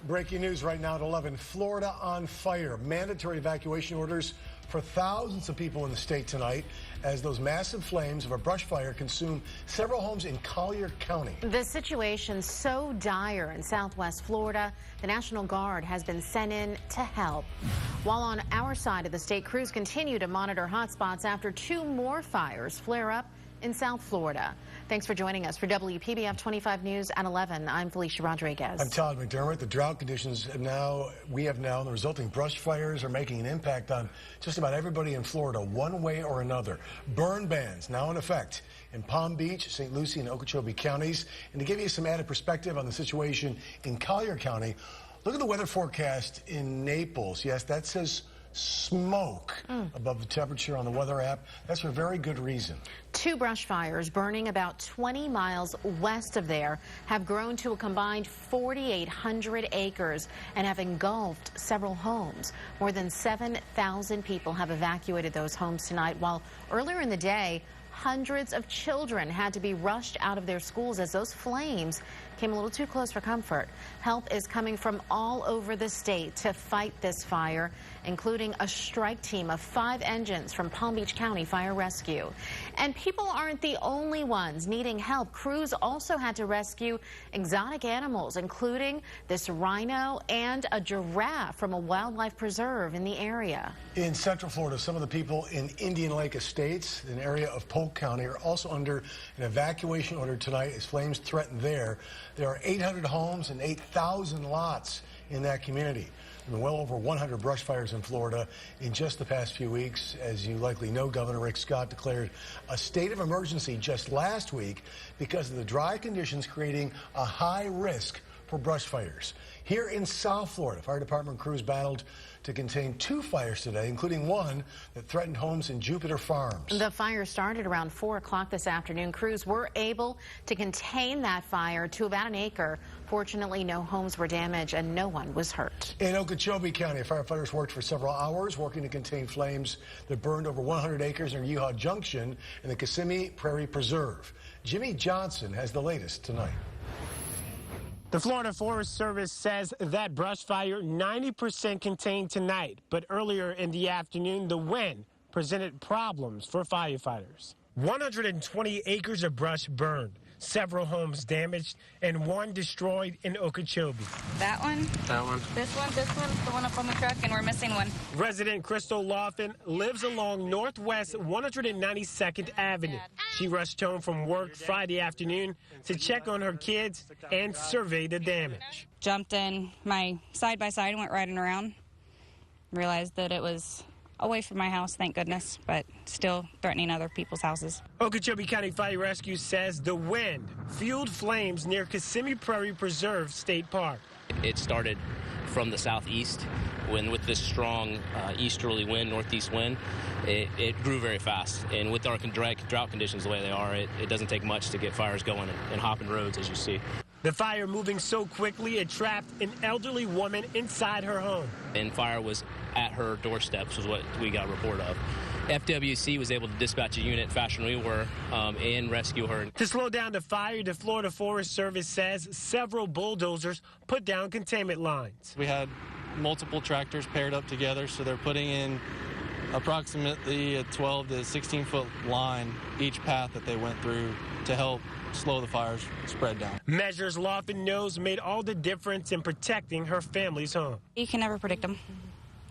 Breaking news right now at 11. Florida on fire. Mandatory evacuation orders for thousands of people in the state tonight as those massive flames of a brush fire consume several homes in Collier County. The situation so dire in southwest Florida, the National Guard has been sent in to help. While on our side of the state, crews continue to monitor hotspots after two more fires flare up in South Florida. Thanks for joining us for WPBF 25 News at 11. I'm Felicia Rodriguez. I'm Todd McDermott. The drought conditions we have now, and the resulting brush fires are making an impact on just about everybody in Florida, one way or another. Burn bans now in effect in Palm Beach, St. Lucie, and Okeechobee counties. And to give you some added perspective on the situation in Collier County, look at the weather forecast in Naples. Yes, that says smoke above the temperature on the weather app. That's for a very good reason. Two brush fires burning about 20 miles west of there have grown to a combined 4,800 acres and have engulfed several homes. More than 7,000 people have evacuated those homes tonight, while earlier in the day, hundreds of children had to be rushed out of their schools as those flames came a little too close for comfort. Help is coming from all over the state to fight this fire, including a strike team of 5 engines from Palm Beach County Fire Rescue. And people aren't the only ones needing help. Crews also had to rescue exotic animals, including this rhino and a giraffe from a wildlife preserve in the area. In Central Florida, some of the people in Indian Lake Estates, an area of Polk County, are also under an evacuation order tonight as flames threaten there. There are 800 homes and 8,000 lots in that community. There have been well over 100 brush fires in Florida in just the past few weeks. As you likely know, Governor Rick Scott declared a state of emergency just last week because of the dry conditions creating a high risk for brush fires. Here in South Florida, fire department crews battled to contain 2 fires today, including one that threatened homes in Jupiter Farms. The fire started around 4 o'clock this afternoon. Crews were able to contain that fire to about an acre. Fortunately, no homes were damaged and no one was hurt. In Okeechobee County, firefighters worked for several hours working to contain flames that burned over 100 acres near Yeehaw Junction in the Kissimmee Prairie Preserve. Jimmy Johnson has the latest tonight. The Florida Forest Service says that brush fire 90% contained tonight, but earlier in the afternoon, the wind presented problems for firefighters. 120 acres of brush burned, several homes damaged, and one destroyed in Okeechobee. That one? That one. This one, the one up on the truck, and we're missing one. Resident Crystal Laughlin lives along Northwest 192nd Avenue. She rushed home from work Friday afternoon to check on her kids and survey the damage. Jumped in my side-by-side and went riding around. Realized that it was away from my house, thank goodness, but still threatening other people's houses. Okeechobee County Fire Rescue says the wind fueled flames near Kissimmee Prairie Preserve State Park. It started from the southeast when with this strong easterly wind, northeast wind, it grew very fast. And with our drought conditions the way they are, it doesn't take much to get fires going and hopping roads, as you see. The fire moving so quickly, it trapped an elderly woman inside her home. And fire was at her doorstep, was what we got a report of. FWC was able to dispatch a unit faster than we were and rescue her. To slow down the fire, the Florida Forest Service says several bulldozers put down containment lines. We had multiple tractors paired up together, so they're putting in approximately a 12 to 16 foot line each path that they went through to help slow the fires spread down. Measures Laughlin knows made all the difference in protecting her family's home. You can never predict them,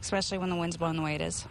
especially when the wind's blowing the way it is.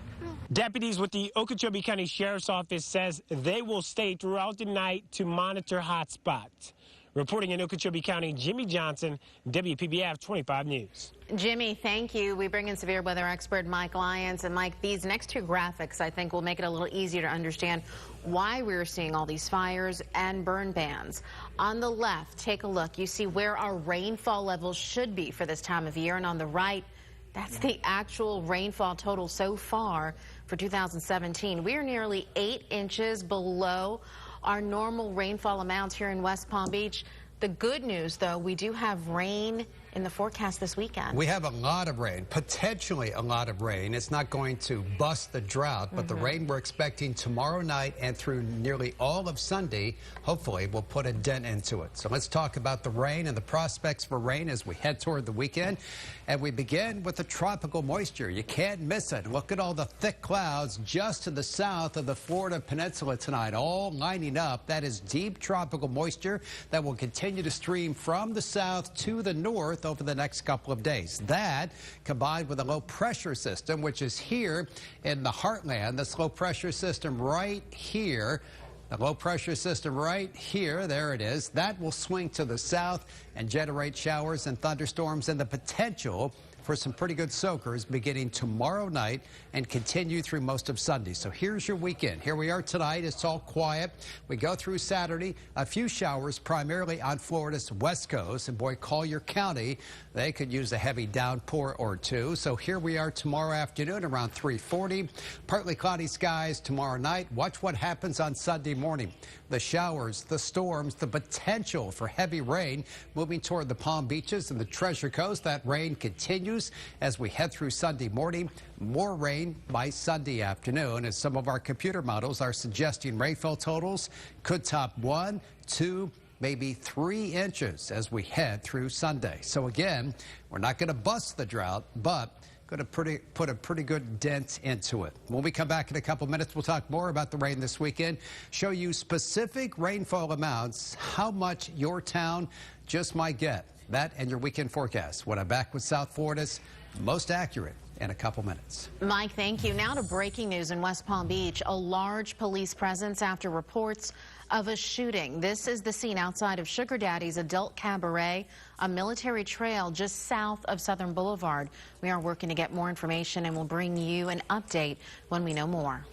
Deputies with the Okeechobee County Sheriff's Office says they will stay throughout the night to monitor hotspots. Reporting in Okeechobee County, Jimmy Johnson, WPBF 25 News. Jimmy, thank you. We bring in severe weather expert Mike Lyons. And Mike, these next 2 graphics, I think, will make it a little easier to understand why we're seeing all these fires and burn bans. On the left, take a look. You see where our rainfall levels should be for this time of year. And on the right, that's the actual rainfall total so far for 2017. We are nearly 8 inches below our normal rainfall amounts here in West Palm Beach. The good news, though, we do have rain in the forecast this weekend. We have a lot of rain, potentially a lot of rain. It's not going to bust the drought, but the rain we're expecting tomorrow night and through nearly all of Sunday, hopefully, will put a dent into it. So let's talk about the rain and the prospects for rain as we head toward the weekend. And we begin with the tropical moisture. You can't miss it. Look at all the thick clouds just to the south of the Florida Peninsula tonight, all lining up. That is deep tropical moisture that will continue to stream from the south to the north over the next couple of days. That, combined with a low pressure system, which is here in the heartland, this low pressure system right here, the low pressure system right here, there it is, that will swing to the south and generate showers and thunderstorms and the potential for some pretty good soakers beginning tomorrow night and continue through most of Sunday. So here's your weekend. Here we are tonight. It's all quiet. We go through Saturday. A few showers primarily on Florida's west coast. And boy, Collier County, they could use a heavy downpour or two. So here we are tomorrow afternoon around 3:40. Partly cloudy skies tomorrow night. Watch what happens on Sunday morning. The showers, the storms, the potential for heavy rain moving toward the Palm Beaches and the Treasure Coast. That rain continues as we head through Sunday morning. More rain by Sunday afternoon, as some of our computer models are suggesting rainfall totals could top 1, 2, maybe 3 inches as we head through Sunday. So again, we're not going to bust the drought, but going to put a pretty good dent into it. When we come back in a couple minutes, we'll talk more about the rain this weekend, show you specific rainfall amounts, how much your town just might get. That and your weekend forecast. When I'm back with South Florida's most accurate in a couple minutes. Mike, thank you. Now to breaking news in West Palm Beach. A large police presence after reports of a shooting. This is the scene outside of Sugar Daddy's Adult Cabaret, a military trail just south of Southern Boulevard. We are working to get more information and we'll bring you an update when we know more.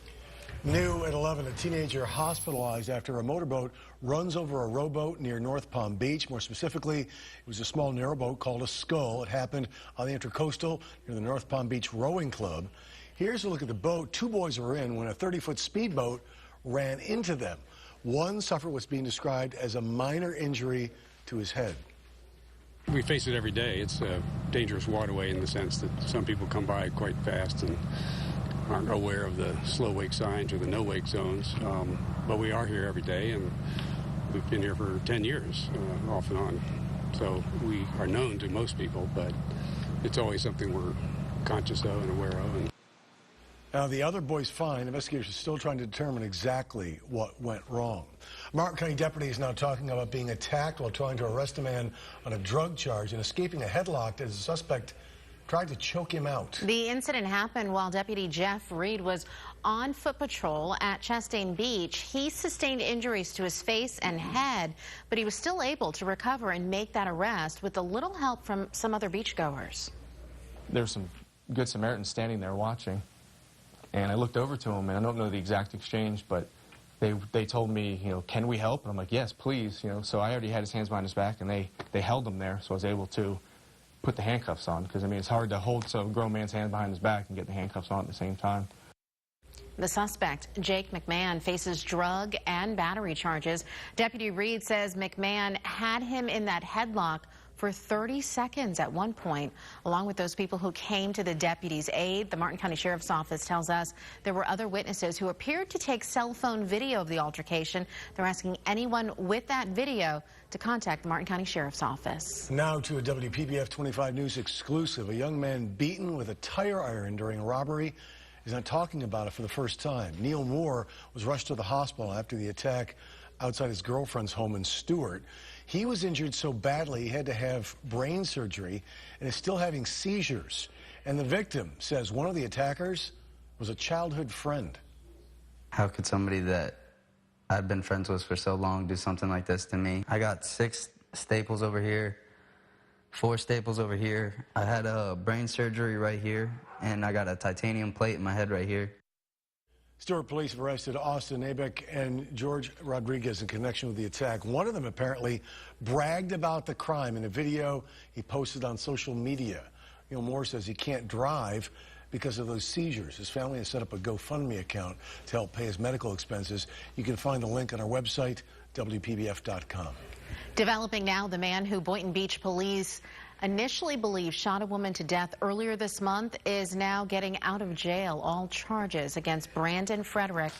New at 11, a teenager hospitalized after a motorboat runs over a rowboat near North Palm Beach. More specifically, it was a small narrowboat called a Skull. It happened on the Intercoastal near the North Palm Beach Rowing Club. Here's a look at the boat. 2 boys were in when a 30-foot speedboat ran into them. One suffered what's being described as a minor injury to his head. We face it every day. It's a dangerous waterway in the sense that some people come by quite fast and aren't aware of the slow wake signs or the no wake zones. But we are here every day, and we've been here for 10 years, off and on. So we are known to most people, but it's always something we're conscious of and aware of. And now, the other boy's fine. Investigators are still trying to determine exactly what went wrong. Martin County deputy is now talking about being attacked while trying to arrest a man on a drug charge and escaping a headlock as a suspect tried to choke him out. The incident happened while Deputy Jeff Reed was on foot patrol at Chastain Beach. He sustained injuries to his face and head, but he was still able to recover and make that arrest with a little help from some other beachgoers. There were some good Samaritans standing there watching, and I looked over to him, and I don't know the exact exchange, but they told me, you know, can we help? And I'm like, yes, please, you know. So I already had his hands behind his back, and they held him there, so I was able to put the handcuffs on, because, I mean, it's hard to hold some grown man's hand behind his back and get the handcuffs on at the same time. The suspect, Jake McMahon, faces drug and battery charges. Deputy Reed says McMahon had him in that headlock for 30 seconds at one point, along with those people who came to the deputy's aid. The Martin County Sheriff's Office tells us there were other witnesses who appeared to take cell phone video of the altercation. They're asking anyone with that video to contact the Martin County Sheriff's Office. Now to a WPBF 25 News exclusive. A young man beaten with a tire iron during a robbery is not talking about it for the first time. Neil Moore was rushed to the hospital after the attack outside his girlfriend's home in Stewart. He was injured so badly he had to have brain surgery and is still having seizures. And the victim says one of the attackers was a childhood friend. How could somebody that I've been friends with for so long do something like this to me? I got 6 staples over here, 4 staples over here. I had a brain surgery right here, and I got a titanium plate in my head right here. Stewart police have arrested Austin Abeck and George Rodriguez in connection with the attack. One of them apparently bragged about the crime in a video he posted on social media. Neil Moore says he can't drive because of those seizures. His family has set up a GoFundMe account to help pay his medical expenses. You can find the link on our website, WPBF.com. Developing now, the man who Boynton Beach police initially believed shot a woman to death earlier this month, is now getting out of jail. All charges against Brandon Frederick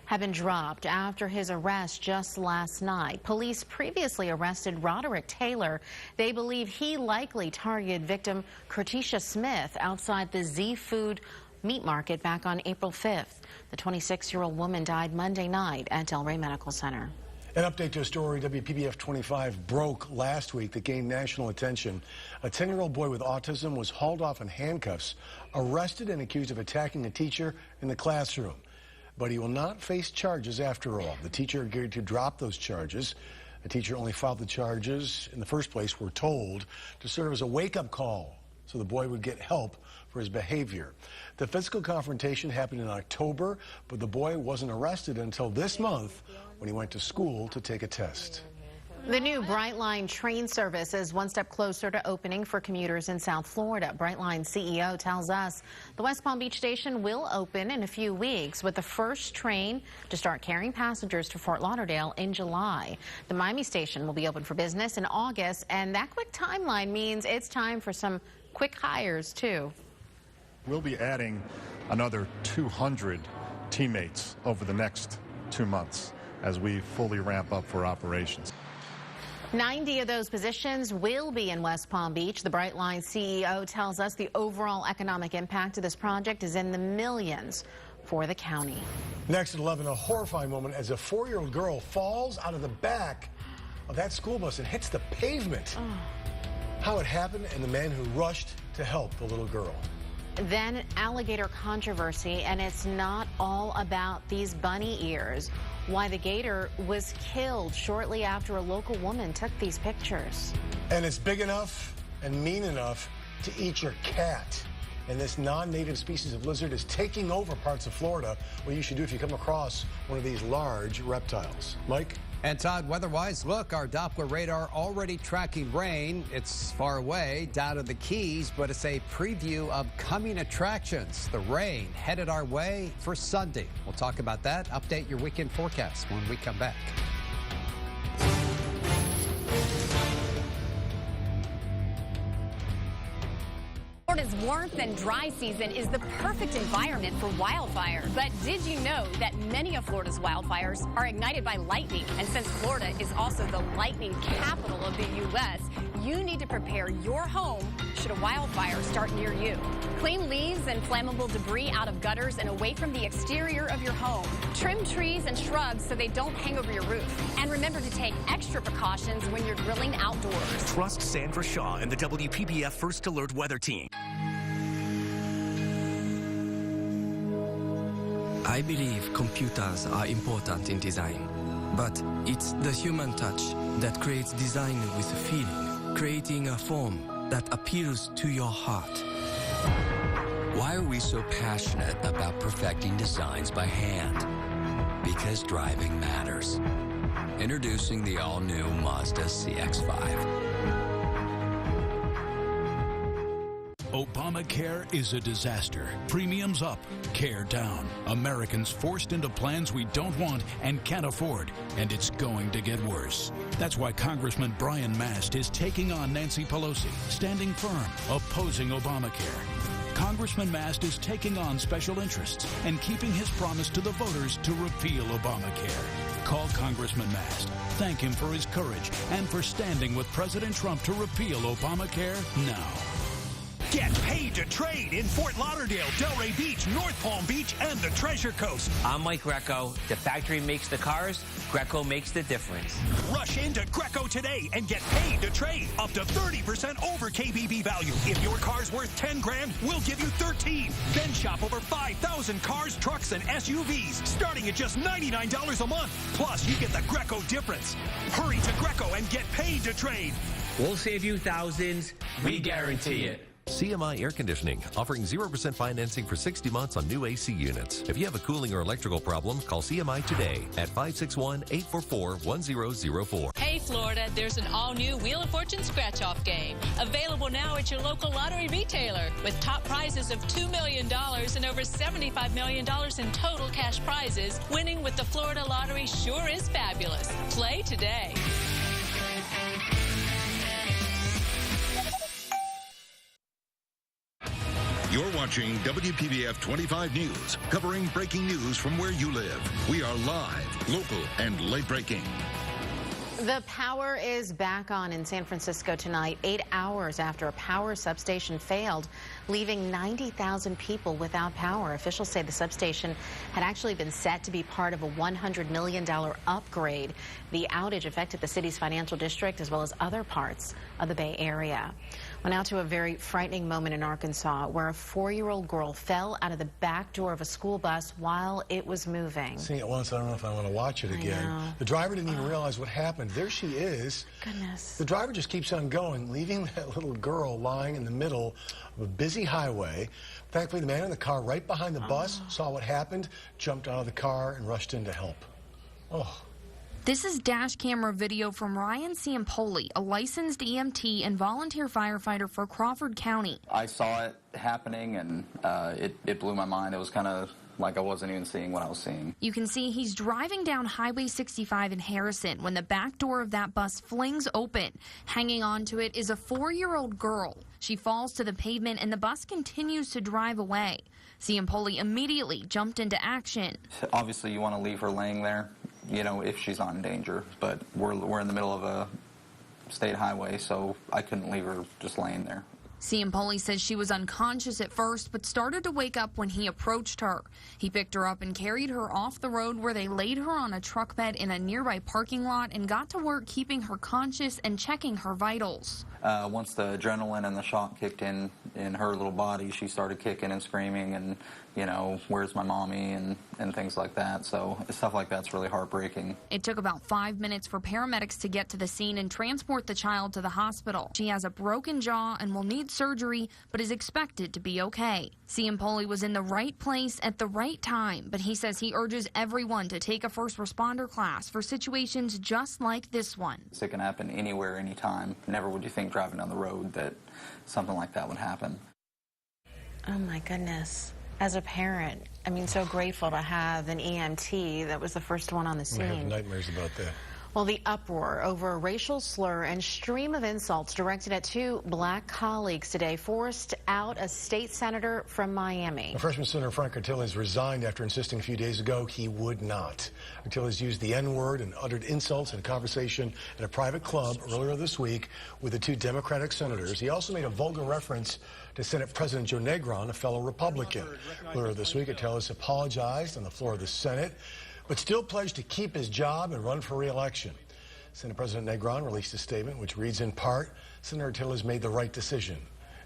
have been dropped after his arrest just last night. Police previously arrested Roderick Taylor. They believe he likely targeted victim Curtisha Smith outside the Z Food meat market back on April 5th. The 26-year-old woman died Monday night at Delray Medical Center. An update to a story WPBF 25 broke last week that gained national attention. A 10-year-old boy with autism was hauled off in handcuffs, arrested and accused of attacking a teacher in the classroom. But he will not face charges after all. The teacher agreed to drop those charges. The teacher only filed the charges in the first place, we're told, to serve as a wake-up call so the boy would get help for his behavior. The physical confrontation happened in October, but the boy wasn't arrested until this month when he went to school to take a test. The new Brightline train service is one step closer to opening for commuters in South Florida. Brightline CEO tells us the West Palm Beach station will open in a few weeks, with the first train to start carrying passengers to Fort Lauderdale in July. The Miami station will be open for business in August, and that quick timeline means it's time for some quick hires, too. We'll be adding another 200 teammates over the next 2 months as we fully ramp up for operations. 90 of those positions will be in West Palm Beach. The Brightline CEO tells us the overall economic impact of this project is in the millions for the county. Next at 11, a horrifying moment as a 4-year-old girl falls out of the back of that school bus and hits the pavement. How it happened and the man who rushed to help the little girl. Then alligator controversy, and it's not all about these bunny ears. Why the gator was killed shortly after a local woman took these pictures. And it's big enough and mean enough to eat your cat. And this non-native species of lizard is taking over parts of Florida. What you should do if you come across one of these large reptiles. Mike? And Todd, weather-wise, look, our Doppler radar already tracking rain. It's far away, down to the Keys, but it's a preview of coming attractions. The rain headed our way for Sunday. We'll talk about that. Update your weekend forecast when we come back. Florida's warmth and dry season is the perfect environment for wildfire. But did you know that many of Florida's wildfires are ignited by lightning? And since Florida is also the lightning capital of the U.S., you need to prepare your home should a wildfire start near you. Clean leaves and flammable debris out of gutters and away from the exterior of your home. Trim trees and shrubs so they don't hang over your roof. And remember to take extra precautions when you're grilling outdoors. Trust Sandra Shaw and the WPBF First Alert Weather Team. I believe computers are important in design, but it's the human touch that creates design with a feeling, creating a form that appeals to your heart. Why are we so passionate about perfecting designs by hand? Because driving matters. Introducing the all-new Mazda CX-5. Obamacare is a disaster. Premiums up, care down. Americans forced into plans we don't want and can't afford, and it's going to get worse. That's why Congressman Brian Mast is taking on Nancy Pelosi, standing firm, opposing Obamacare. Congressman Mast is taking on special interests and keeping his promise to the voters to repeal Obamacare. Call Congressman Mast. Thank him for his courage and for standing with President Trump to repeal Obamacare now. Get paid to trade in Fort Lauderdale, Delray Beach, North Palm Beach, and the Treasure Coast. I'm Mike Greco. The factory makes the cars. Greco makes the difference. Rush into Greco today and get paid to trade up to 30% over KBB value. If your car's worth 10 grand, we'll give you 13. Then shop over 5,000 cars, trucks, and SUVs, starting at just $99 a month. Plus, you get the Greco difference. Hurry to Greco and get paid to trade. We'll save you thousands. We guarantee it. CMI Air Conditioning, offering 0% financing for 60 months on new AC units. If you have a cooling or electrical problem, call CMI today at 561-844-1004. Hey, Florida, there's an all-new Wheel of Fortune scratch-off game. Available now at your local lottery retailer with top prizes of $2 million and over $75 million in total cash prizes. Winning with the Florida Lottery sure is fabulous. Play today. watching WPBF 25 News, covering breaking news from where you live. We are live, local, and late breaking. The power is back on in San Francisco tonight, 8 hours after a power substation failed, leaving 90,000 people without power. Officials say the substation had actually been set to be part of a $100 million upgrade. The outage affected the city's financial district as well as other parts of the Bay Area. Well, now to a very frightening moment in Arkansas where a 4-year-old girl fell out of the back door of a school bus while it was moving. Seeing it once, I don't know if I want to watch it again. The driver didn't even realize what happened. There she is. Goodness. The driver just keeps on going, leaving that little girl lying in the middle of a busy highway. Thankfully, the man in the car right behind the bus saw what happened, jumped out of the car, and rushed in to help. Oh. This is dash camera video from Ryan Ciampoli, a licensed EMT and volunteer firefighter for Crawford County. I saw it happening, and it blew my mind. It was kind of like I wasn't even seeing what I was seeing. You can see he's driving down Highway 65 in Harrison when the back door of that bus flings open. Hanging onto it is a 4-year-old girl. She falls to the pavement, and the bus continues to drive away. Ciampoli immediately jumped into action. Obviously, you want to leave her laying there, you know, if she's not in danger. But we're in the middle of a state highway, so I couldn't leave her just laying there. Ciampoli says she was unconscious at first, but started to wake up when he approached her. He picked her up and carried her off the road, where they laid her on a truck bed in a nearby parking lot and got to work keeping her conscious and checking her vitals. Once the adrenaline and the shock kicked in her little body, she started kicking and screaming and, you know, where's my mommy and things like that. So stuff like that's really heartbreaking. It took about 5 minutes for paramedics to get to the scene and transport the child to the hospital. She has a broken jaw and will need surgery, but is expected to be okay. Ciampoli was in the right place at the right time, but he says he urges everyone to take a first responder class for situations just like this one. It can happen anywhere, anytime. Never would you think driving down the road that something like that would happen. Oh my goodness. As a parent, I mean, so grateful to have an EMT that was the first one on the scene. We have nightmares about that. Well, the uproar over a racial slur and stream of insults directed at 2 black colleagues today forced out a state senator from Miami. Freshman Senator Frank Artilles resigned after insisting a few days ago he would not. Artilles used the N-word and uttered insults in a conversation at a private club earlier this week with the 2 Democratic senators. He also made a vulgar reference to Senate President Joe Negron, a fellow Republican. Earlier this week, Artilles apologized on the floor of the Senate, but still pledged to keep his job and run for re-election. Senate President Negron released a statement which reads in part, Senator Artilles made the right decision.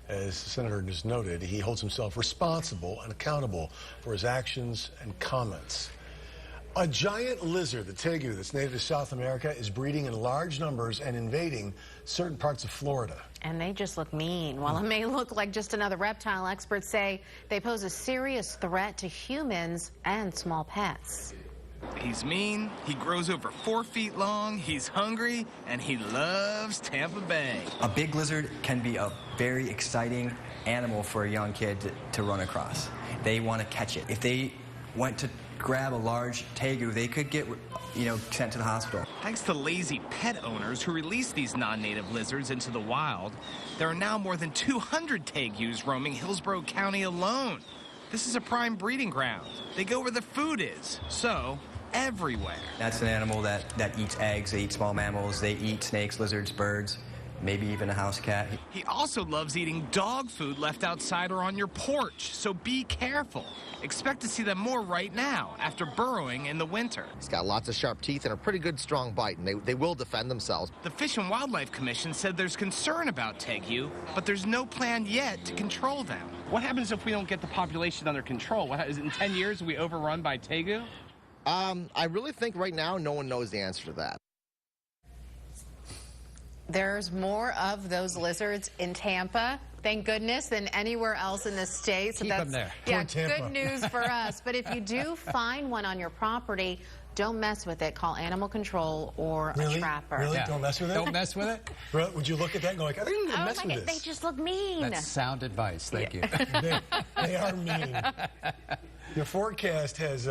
As the senator just noted, he holds himself responsible and accountable for his actions and comments. A giant lizard, the tegu, that's native to South America, is breeding in large numbers and invading certain parts of Florida. And they just look mean. While it may look like just another reptile, experts say they pose a serious threat to humans and small pets. He's mean, he grows over 4 feet long, he's hungry, and he loves Tampa Bay. A big lizard can be a very exciting animal for a young kid to run across. They want to catch it. If they went to grab a large tegu, they could get, sent to the hospital. Thanks to lazy pet owners who release these non-native lizards into the wild, there are now more than 200 tegus roaming Hillsborough County alone. This is a prime breeding ground. They go where the food is, so everywhere. That's an animal that eats eggs, they eat small mammals, they eat snakes, lizards, birds, maybe even a house cat. He also loves eating dog food left outside or on your porch, so be careful. Expect to see them more right now after burrowing in the winter. He's got lots of sharp teeth and a pretty good strong bite, and they will defend themselves. The Fish and Wildlife Commission said there's concern about tegu, but there's no plan yet to control them. What happens if we don't get the population under control? Is it in 10 years we overrun by tegu? I really think right now no one knows the answer to that. There's more of those lizards in Tampa, thank goodness, than anywhere else in the state. So Keep them there. Yeah, good news for us. But if you do find one on your property, don't mess with it. Call animal control or a trapper. Really? Yeah. Don't mess with it? Don't mess with it? Would you look at that and go like, I didn't even mess with this? They just look mean. That's sound advice. Thank you. They are mean. Your forecast has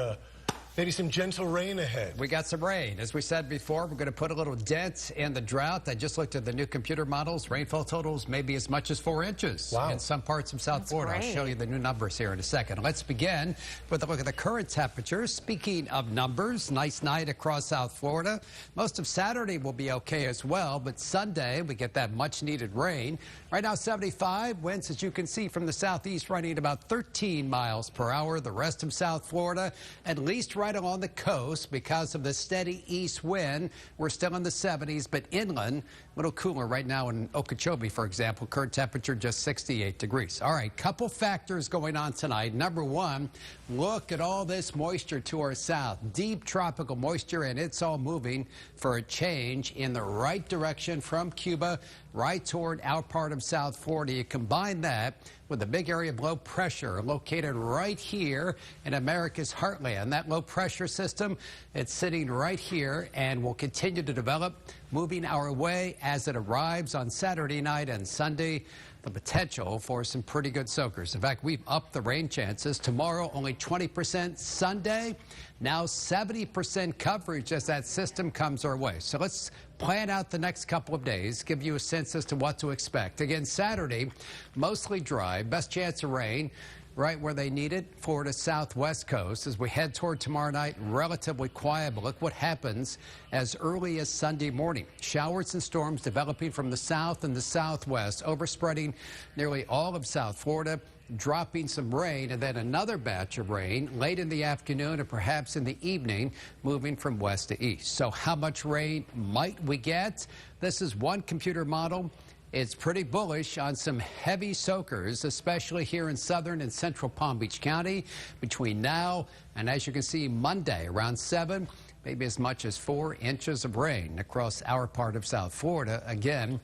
Maybe some gentle rain ahead. We got some rain. As we said before, we're going to put a little dent in the drought. I just looked at the new computer models. Rainfall totals maybe as much as 4 inches in some parts of South Florida. Great. I'll show you the new numbers here in a second. Let's begin with a look at the current temperatures. Speaking of numbers, nice night across South Florida. Most of Saturday will be okay as well, but Sunday we get that much needed rain. Right now 75, winds as you can see from the southeast running about 13 miles per hour. The rest of South Florida, at least right along the coast, because of the steady east wind, we're still in the 70s, but inland, a little cooler right now in Okeechobee, for example. Current temperature just 68 degrees. All right, couple factors going on tonight. Number one, look at all this moisture to our south. Deep tropical moisture, and it's all moving for a change in the right direction from Cuba right toward our part of South Florida. You combine that with a big area of low pressure located right here in America's heartland. That low pressure system, it's sitting right here and will continue to develop, moving our way as it arrives on Saturday night and Sunday. The potential for some pretty good soakers. In fact, we've upped the rain chances. Tomorrow, only 20%. Sunday, now 70% coverage as that system comes our way. So let's plan out the next couple of days, give you a sense as to what to expect. Again, Saturday, mostly dry, best chance of rain right where they need it, Florida southwest coast. As we head toward tomorrow night, relatively quiet, but look what happens as early as Sunday morning. Showers and storms developing from the south and the southwest, overspreading nearly all of South Florida, dropping some rain, and then another batch of rain late in the afternoon and perhaps in the evening, moving from west to east. So how much rain might we get? This is one computer model. It's pretty bullish on some heavy soakers, especially here in southern and central Palm Beach County between now and, as you can see, Monday around 7, maybe as much as 4 inches of rain across our part of South Florida. Again,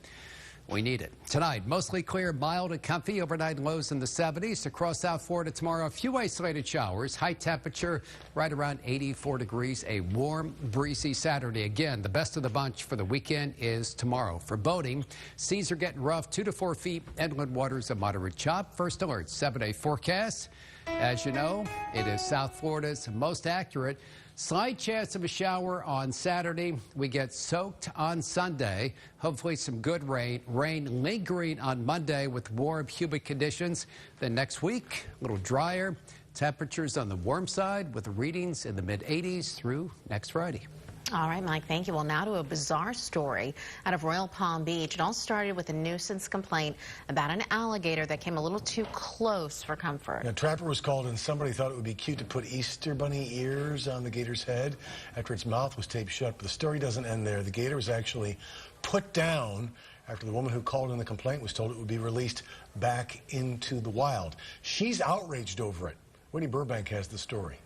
we need it. Tonight, mostly clear, mild and comfy. Overnight lows in the 70s. Across South Florida tomorrow, a few isolated showers. High temperature right around 84 degrees. A warm, breezy Saturday. Again, the best of the bunch for the weekend is tomorrow. For boating, seas are getting rough, 2 to 4 feet. Inland waters a moderate chop. First alert, 7-day forecast. As you know, it is South Florida's most accurate. Slight chance of a shower on Saturday. We get soaked on Sunday. Hopefully some good rain. Rain lingering on Monday with warm, humid conditions. Then next week, a little drier. Temperatures on the warm side with readings in the mid-80s through next Friday. All right, Mike, thank you. Well, now to a bizarre story out of Royal Palm Beach. It all started with a nuisance complaint about an alligator that came a little too close for comfort. A trapper was called and somebody thought it would be cute to put Easter bunny ears on the gator's head after its mouth was taped shut. But the story doesn't end there. The gator was actually put down after the woman who called in the complaint was told it would be released back into the wild. She's outraged over it. Whitney Burbank has the story.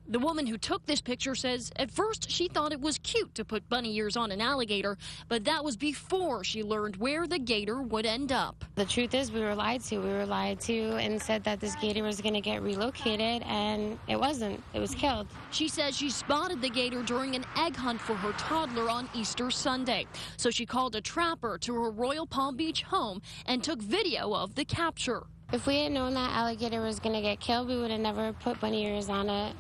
The woman who took this picture says at first she thought it was cute to put bunny ears on an alligator, but that was before she learned where the gator would end up. The truth is we were lied to. We were lied to and said that this gator was going to get relocated, and it wasn't. It was killed. She says she spotted the gator during an egg hunt for her toddler on Easter Sunday. So she called a trapper to her Royal Palm Beach home and took video of the capture. If we had known that alligator was going to get killed, we would have never put bunny ears on it.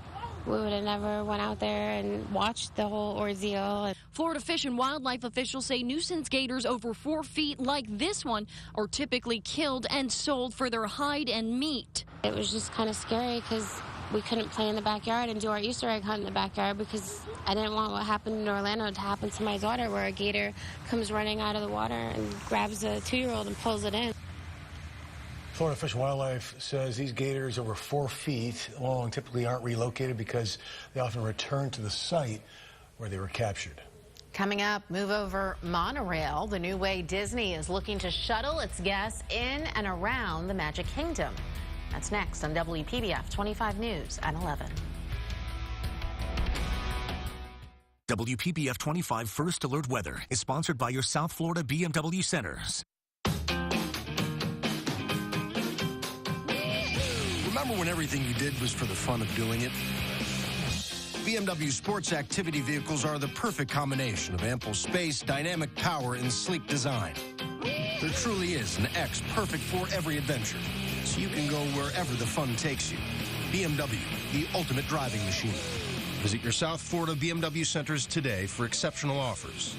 We would have never went out there and watched the whole ordeal. Florida Fish and Wildlife officials say nuisance gators over 4 feet like this one are typically killed and sold for their hide and meat. It was just kind of scary because we couldn't play in the backyard and do our Easter egg hunt in the backyard because I didn't want what happened in Orlando to happen to my daughter, where a gator comes running out of the water and grabs a 2-year-old and pulls it in. Florida Fish and Wildlife says these gators over 4 feet long typically aren't relocated because they often return to the site where they were captured. Coming up, move over monorail, the new way Disney is looking to shuttle its guests in and around the Magic Kingdom. That's next on WPBF 25 News at 11. WPBF 25 First Alert Weather is sponsored by your South Florida BMW Centers. Remember when everything you did was for the fun of doing it? BMW sports activity vehicles are the perfect combination of ample space, dynamic power, and sleek design. There truly is an X perfect for every adventure, so you can go wherever the fun takes you. BMW, the ultimate driving machine. Visit your South Florida BMW centers today for exceptional offers.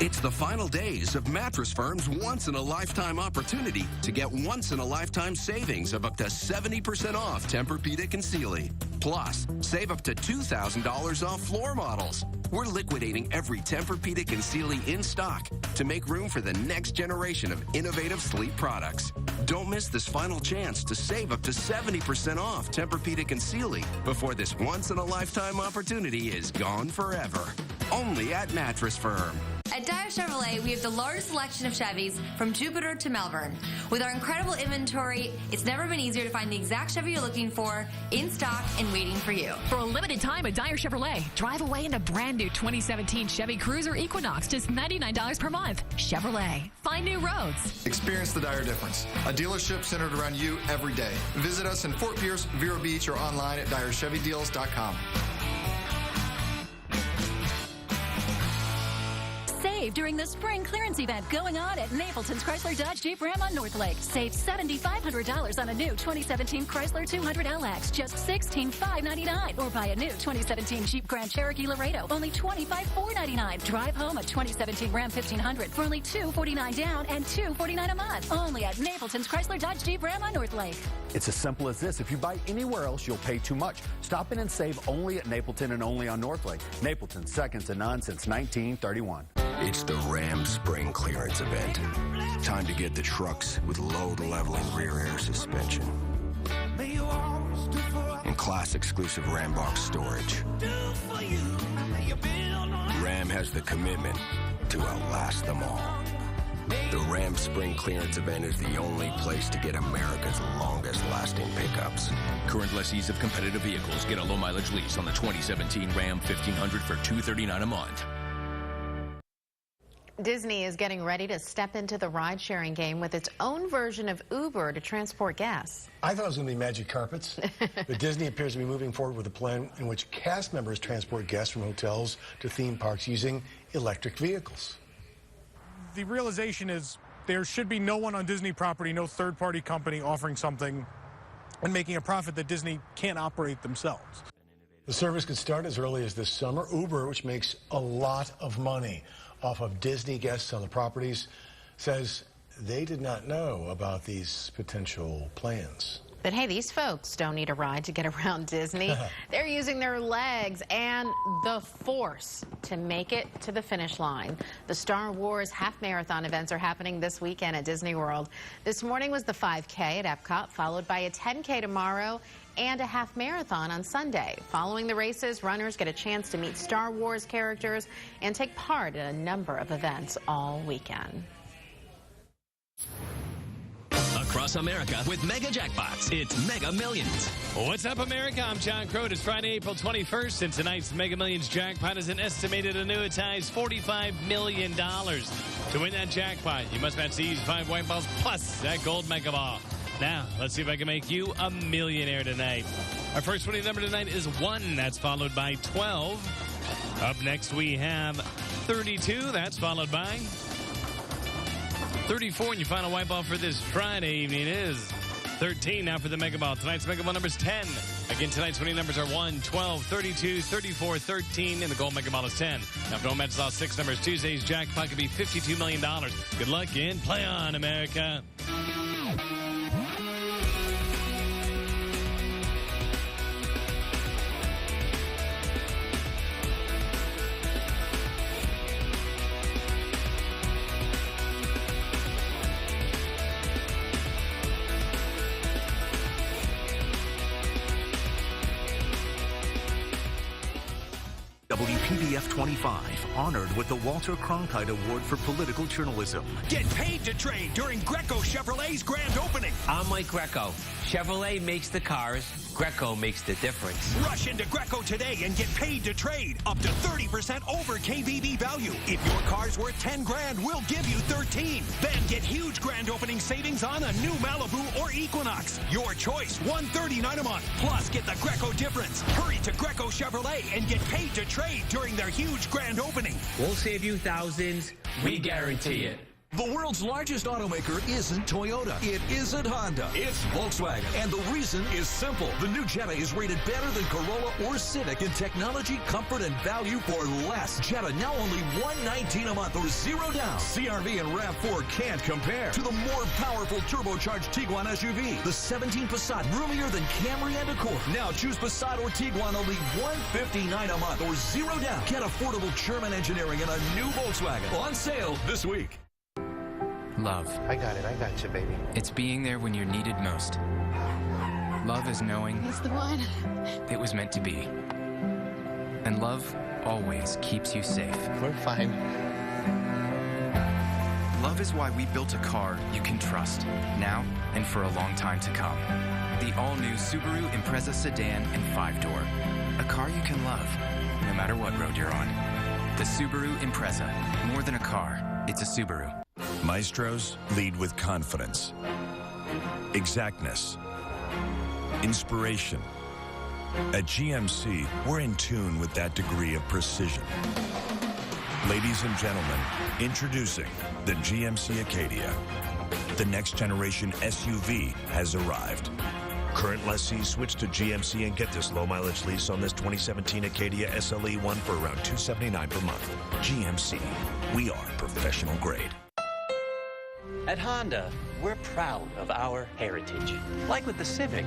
It's the final days of Mattress Firm's once-in-a-lifetime opportunity to get once-in-a-lifetime savings of up to 70% off Tempur-Pedic and Sealy. Plus, save up to $2,000 off floor models. We're liquidating every Tempur-Pedic and Sealy in stock to make room for the next generation of innovative sleep products. Don't miss this final chance to save up to 70% off Tempur-Pedic and Sealy before this once-in-a-lifetime opportunity is gone forever. Only at Mattress Firm. At Dyer Chevrolet, we have the largest selection of Chevys from Jupiter to Melbourne. With our incredible inventory, it's never been easier to find the exact Chevy you're looking for, in stock and waiting for you. For a limited time at Dyer Chevrolet, drive away in a brand new 2017 Chevy Cruiser Equinox, just $99 per month. Chevrolet, find new roads. Experience the Dyer difference. A dealership centered around you every day. Visit us in Fort Pierce, Vero Beach, or online at DyerChevyDeals.com. Save during the spring clearance event going on at Napleton's Chrysler Dodge Jeep Ram on North Lake. Save $7,500 on a new 2017 Chrysler 200LX, just $16,599. Or buy a new 2017 Jeep Grand Cherokee Laredo, only $25,499. Drive home a 2017 Ram 1500 for only $249 down and $249 a month. Only at Napleton's Chrysler Dodge Jeep Ram on North Lake. It's as simple as this. If you buy anywhere else, you'll pay too much. Stop in and save only at Napleton and only on North Lake. Napleton, second to none since 1931. It's the Ram Spring Clearance Event. Time to get the trucks with load-leveling rear air suspension and class-exclusive Ram box storage. Ram has the commitment to outlast them all. The Ram Spring Clearance Event is the only place to get America's longest-lasting pickups. Current lessees of competitive vehicles get a low-mileage lease on the 2017 Ram 1500 for $239 a month. Disney is getting ready to step into the ride-sharing game with its own version of Uber to transport guests. I thought it was going to be magic carpets, but Disney appears to be moving forward with a plan in which cast members transport guests from hotels to theme parks using electric vehicles. The realization is there should be no one on Disney property, no third-party company offering something and making a profit that Disney can't operate themselves. The service could start as early as this summer. Uber, which makes a lot of money off of Disney guests on the properties, says they did not know about these potential plans. But hey, these folks don't need a ride to get around Disney. They're using their legs and the force to make it to the finish line. The Star Wars half marathon events are happening this weekend at Disney World. This morning was the 5K at Epcot, followed by a 10K tomorrow and a half marathon on Sunday. Following the races, runners get a chance to meet Star Wars characters and take part in a number of events all weekend. Across America with Mega Jackpots, it's Mega Millions. What's up, America? I'm John Crode. It's Friday, April 21st, and tonight's Mega Millions jackpot is an estimated annuitized $45 million. To win that jackpot, you must match these 5 white balls plus that gold Mega Ball. Now, let's see if I can make you a millionaire tonight. Our first winning number tonight is 1. That's followed by 12. Up next, we have 32. That's followed by 34, and your final white ball for this Friday evening is 13. Now for the Mega Ball. Tonight's Mega Ball number is 10. Again, tonight's winning numbers are 1, 12, 32, 34, 13, and the gold Mega Ball is 10. Now, if no matches all 6 numbers, Tuesday's jackpot could be $52 million. Good luck and play on, America. WPBF 25, honored with the Walter Cronkite Award for Political Journalism. Get paid to trade during Greco Chevrolet's grand opening. I'm Mike Greco. Chevrolet makes the cars. Greco makes the difference. Rush into Greco today and get paid to trade up to 30% over KBB value. If your car's worth 10 grand, we'll give you 13. Then get huge grand opening savings on a new Malibu or Equinox. Your choice, $139 a month. Plus, get the Greco difference. Hurry to Greco Chevrolet and get paid to trade during their huge grand opening. We'll save you thousands. We guarantee it. The world's largest automaker isn't Toyota. It isn't Honda. It's Volkswagen. And the reason is simple. The new Jetta is rated better than Corolla or Civic in technology, comfort, and value for less. Jetta now only $119 a month or $0 down. CR-V and RAV4 can't compare to the more powerful turbocharged Tiguan SUV. The 17 Passat, roomier than Camry and Accord. Now choose Passat or Tiguan only $159 a month or $0 down. Get affordable German engineering in a new Volkswagen. On sale this week. Love. I got it. I got you, baby. It's being there when you're needed most. Love is knowing He's the one. it was meant to be. And love always keeps you safe. We're fine. Love is why we built a car you can trust, now and for a long time to come. The all-new Subaru Impreza sedan and 5-door. A car you can love, no matter what road you're on. The Subaru Impreza. More than a car, it's a Subaru. Maestros lead with confidence, exactness, inspiration. At GMC, we're in tune with that degree of precision. Ladies and gentlemen, introducing the GMC Acadia. The next generation SUV has arrived. Current lessees switch to GMC and get this low-mileage lease on this 2017 Acadia SLE1 for around $279 per month. GMC, we are professional grade. At Honda, we're proud of our heritage. Like with the Civic.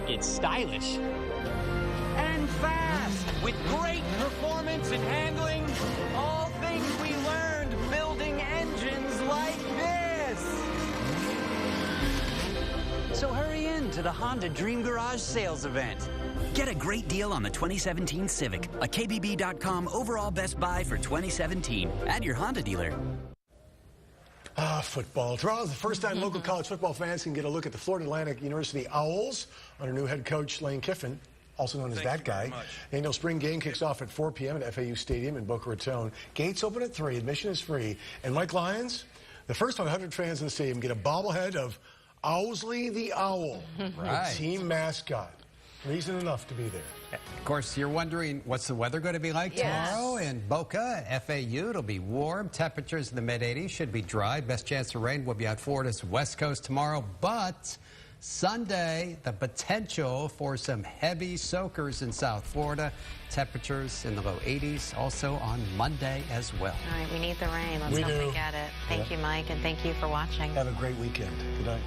It's stylish. And fast! With great performance and handling. All things we learned building engines like this. So hurry in to the Honda Dream Garage sales event. Get a great deal on the 2017 Civic. A KBB.com overall best buy for 2017 at your Honda dealer. Football. Tomorrow is the first time local college football fans can get a look at the Florida Atlantic University Owls under new head coach Lane Kiffin, also known as that guy. The annual spring game kicks off at 4 p.m. at FAU Stadium in Boca Raton. Gates open at 3. Admission is free. And Mike Lyons, the first 100 fans in the stadium get a bobblehead of Owsley the Owl, Right. the team mascot. Reason enough to be there. Of course, you're wondering, what's the weather going to be like tomorrow in Boca, FAU? It'll be warm. Temperatures in the mid-80s. Should be dry. Best chance of rain will be on Florida's west coast tomorrow. But Sunday, the potential for some heavy soakers in South Florida. Temperatures in the low 80s. Also on Monday as well. All right, we need the rain. Let's hope we get it. Thank you, Mike, and thank you for watching. Have a great weekend. Good night.